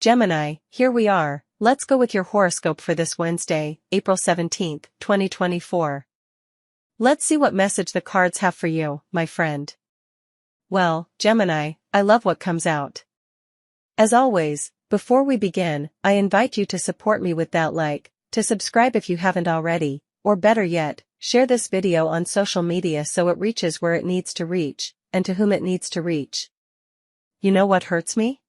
Gemini, here we are. Let's go with your horoscope for this Wednesday, April 17th, 2024. Let's see what message the cards have for you, my friend. Well, Gemini, I love what comes out. As always, before we begin, I invite you to support me with that like, to subscribe if you haven't already, or better yet, share this video on social media so it reaches where it needs to reach, and to whom it needs to reach. You know what hurts me?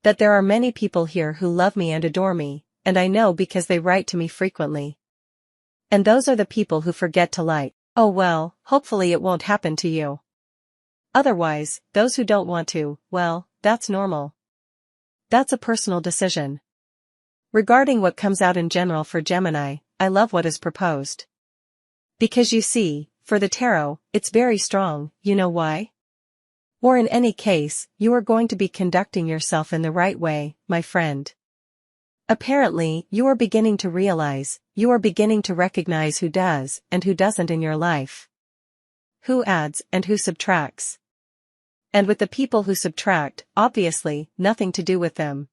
That there are many people here who love me and adore me, and I know because they write to me frequently. And those are the people who forget to like. Oh well, hopefully it won't happen to you. Otherwise, those who don't want to, well, that's normal. That's a personal decision. Regarding what comes out in general for Gemini, I love what is proposed. Because you see, for the tarot, it's very strong, you know why? Or in any case, you are going to be conducting yourself in the right way, my friend. Apparently, you are beginning to realize, you are beginning to recognize who does and who doesn't in your life. Who adds and who subtracts. And with the people who subtract, obviously, nothing to do with them.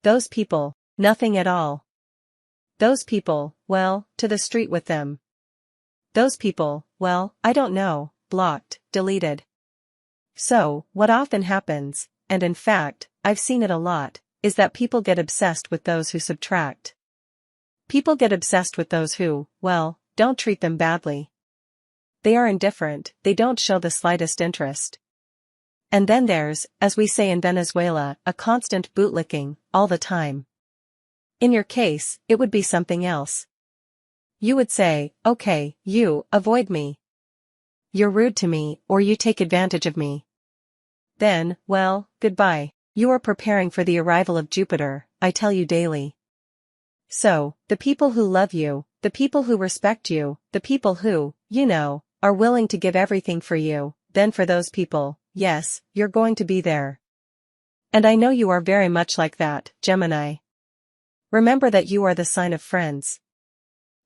Those people, nothing at all. Those people, well, to the street with them. Those people, well, I don't know, blocked, deleted. So, what often happens, and in fact, I've seen it a lot, is that people get obsessed with those who subtract. People get obsessed with those who, well, don't treat them badly. They are indifferent, they don't show the slightest interest. And then there's, as we say in Venezuela, a constant bootlicking, all the time. In your case, it would be something else. You would say, okay, you, avoid me. You're rude to me, or you take advantage of me. Then, well, goodbye. You are preparing for the arrival of Jupiter, I tell you daily. So, the people who love you, the people who respect you, the people who, you know, are willing to give everything for you, then for those people, yes, you're going to be there. And I know you are very much like that, Gemini. Remember that you are the sign of friends.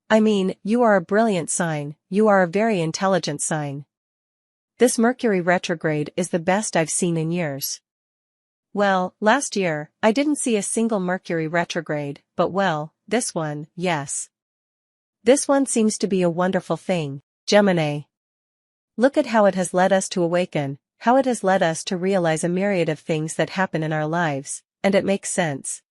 I mean, you are a brilliant sign, you are a very intelligent sign. This Mercury retrograde is the best I've seen in years. Well, last year, I didn't see a single Mercury retrograde, but well, this one, yes. This one seems to be a wonderful thing, Gemini. Look at how it has led us to awaken, how it has led us to realize a myriad of things that happen in our lives, and it makes sense.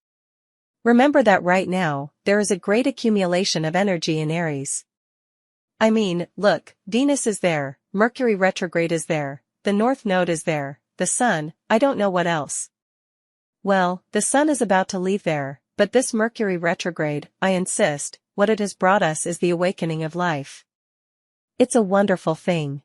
Remember that right now, there is a great accumulation of energy in Aries. I mean, look, Venus is there, Mercury retrograde is there, the North Node is there, the Sun, I don't know what else. Well, the Sun is about to leave there, but this Mercury retrograde, I insist, what it has brought us is the awakening of life. It's a wonderful thing.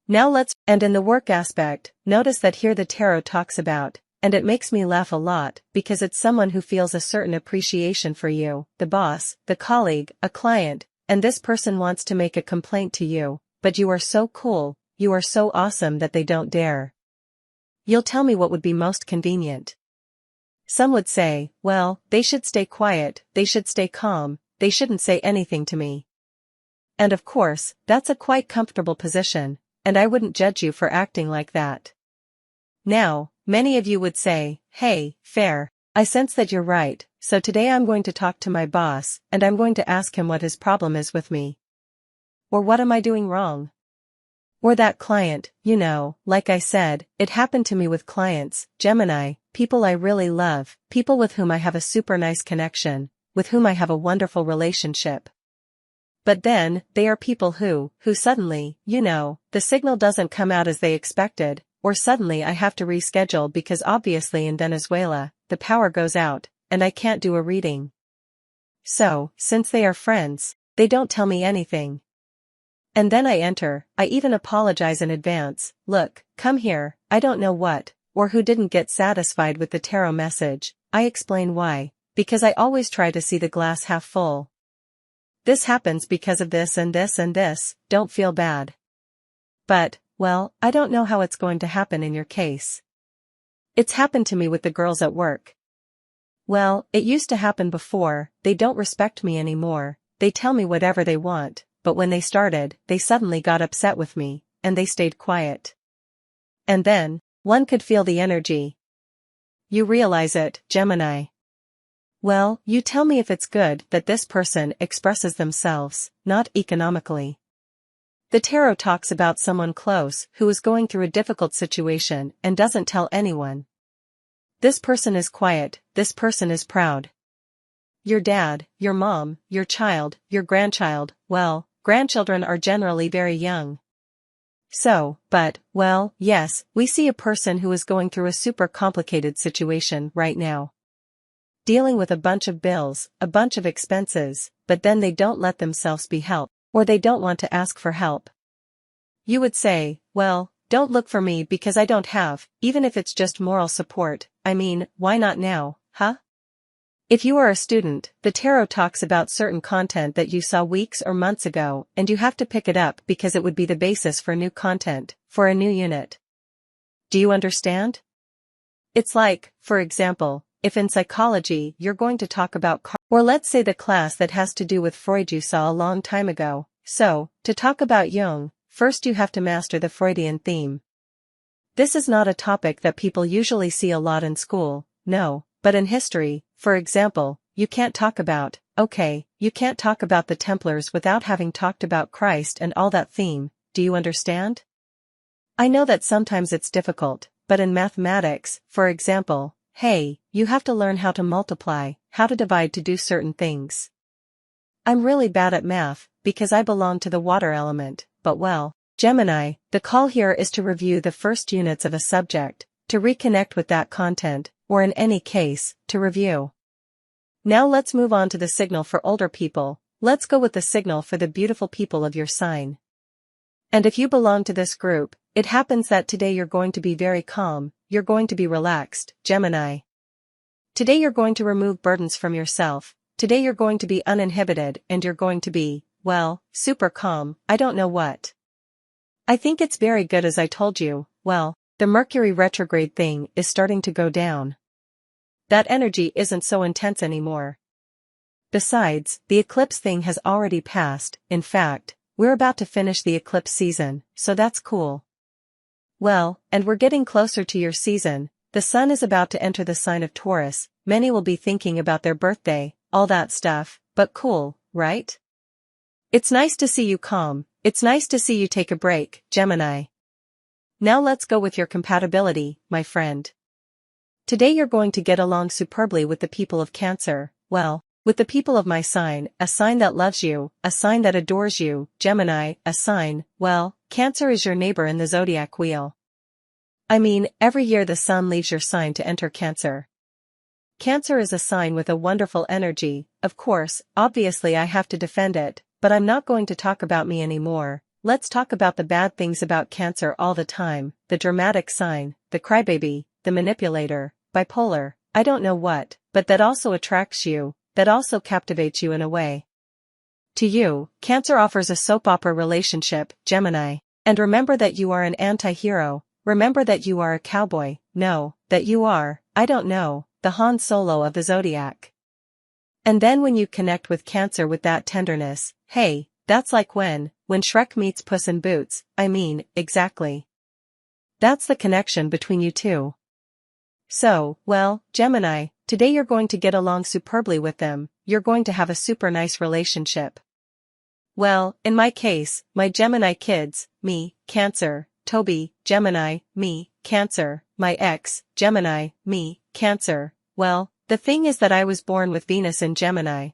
Now and in the work aspect, notice that here the tarot talks about, and it makes me laugh a lot, because it's someone who feels a certain appreciation for you, the boss, the colleague, a client, and this person wants to make a complaint to you, but you are so cool, you are so awesome that they don't dare. You'll tell me what would be most convenient. Some would say, well, they should stay quiet, they should stay calm, they shouldn't say anything to me. And of course, that's a quite comfortable position, and I wouldn't judge you for acting like that. Now, many of you would say, hey, fair, I sense that you're right, so today I'm going to talk to my boss, and I'm going to ask him what his problem is with me. Or what am I doing wrong? Or that client, you know, like I said, it happened to me with clients, Gemini, people I really love, people with whom I have a super nice connection, with whom I have a wonderful relationship. But then, they are people who suddenly, you know, the signal doesn't come out as they expected, or suddenly I have to reschedule because obviously in Venezuela, the power goes out, and I can't do a reading. So, since they are friends, they don't tell me anything. And then I enter, I even apologize in advance, look, come here, I don't know what, or who didn't get satisfied with the tarot message, I explain why, because I always try to see the glass half full. This happens because of this and this and this, don't feel bad. But, well, I don't know how it's going to happen in your case. It's happened to me with the girls at work. Well, it used to happen before, they don't respect me anymore, they tell me whatever they want, but when they started, they suddenly got upset with me, and they stayed quiet. And then, one could feel the energy. you realize it, Gemini. Well, you tell me if it's good that this person expresses themselves, not economically. The tarot talks about someone close who is going through a difficult situation and doesn't tell anyone. This person is quiet, this person is proud. Your dad, your mom, your child, your grandchild, well, grandchildren are generally very young. So, well, yes, we see a person who is going through a super complicated situation right now. Dealing with a bunch of bills, a bunch of expenses, but then they don't let themselves be helped, or they don't want to ask for help. You would say, well, don't look for me because I don't have, even if it's just moral support, I mean, why not now, huh? If you are a student, the tarot talks about certain content that you saw weeks or months ago and you have to pick it up because it would be the basis for new content, for a new unit. Do you understand? It's like, for example, if in psychology you're going to talk about or let's say the class that has to do with Freud you saw a long time ago, so, to talk about Jung, first you have to master the Freudian theme. This is not a topic that people usually see a lot in school, no, but in history, for example, you can't talk about the Templars without having talked about Christ and all that theme, do you understand? I know that sometimes it's difficult, but in mathematics, for example, hey, you have to learn how to multiply, how to divide to do certain things. I'm really bad at math, because I belong to the water element, but well, Gemini, the call here is to review the first units of a subject, to reconnect with that content, or in any case, to review. Now let's move on to the signal for older people, let's go with the signal for the beautiful people of your sign. And if you belong to this group, it happens that today you're going to be very calm, you're going to be relaxed, Gemini. Today you're going to remove burdens from yourself, today you're going to be uninhibited and you're going to be, well, super calm, I don't know what. I think it's very good as I told you, well, the Mercury retrograde thing is starting to go down. That energy isn't so intense anymore. Besides, the eclipse thing has already passed, in fact, we're about to finish the eclipse season, so that's cool. Well, and we're getting closer to your season, the sun is about to enter the sign of Taurus, many will be thinking about their birthday, all that stuff, but cool, right? It's nice to see you calm, it's nice to see you take a break, Gemini. Now let's go with your compatibility, my friend. Today you're going to get along superbly with the people of Cancer, well, with the people of my sign, a sign that loves you, a sign that adores you, Gemini, a sign, well, Cancer is your neighbor in the zodiac wheel. I mean, every year the sun leaves your sign to enter Cancer. Cancer is a sign with a wonderful energy, of course, obviously I have to defend it, but I'm not going to talk about me anymore. Let's talk about the bad things about Cancer all the time, the dramatic sign, the crybaby, the manipulator, bipolar, I don't know what, but that also attracts you, that also captivates you in a way. To you, Cancer offers a soap opera relationship, Gemini, and remember that you are an anti-hero, remember that you are a cowboy, no, that you are, I don't know, the Han Solo of the zodiac. And then when you connect with Cancer with that tenderness, hey, that's like when Shrek meets Puss in Boots, I mean, exactly. That's the connection between you two. So, well, Gemini, today you're going to get along superbly with them, you're going to have a super nice relationship. Well, in my case, my Gemini kids, me, Cancer, Toby, Gemini, me, Cancer, my ex, Gemini, me, Cancer, well, the thing is that I was born with Venus in Gemini,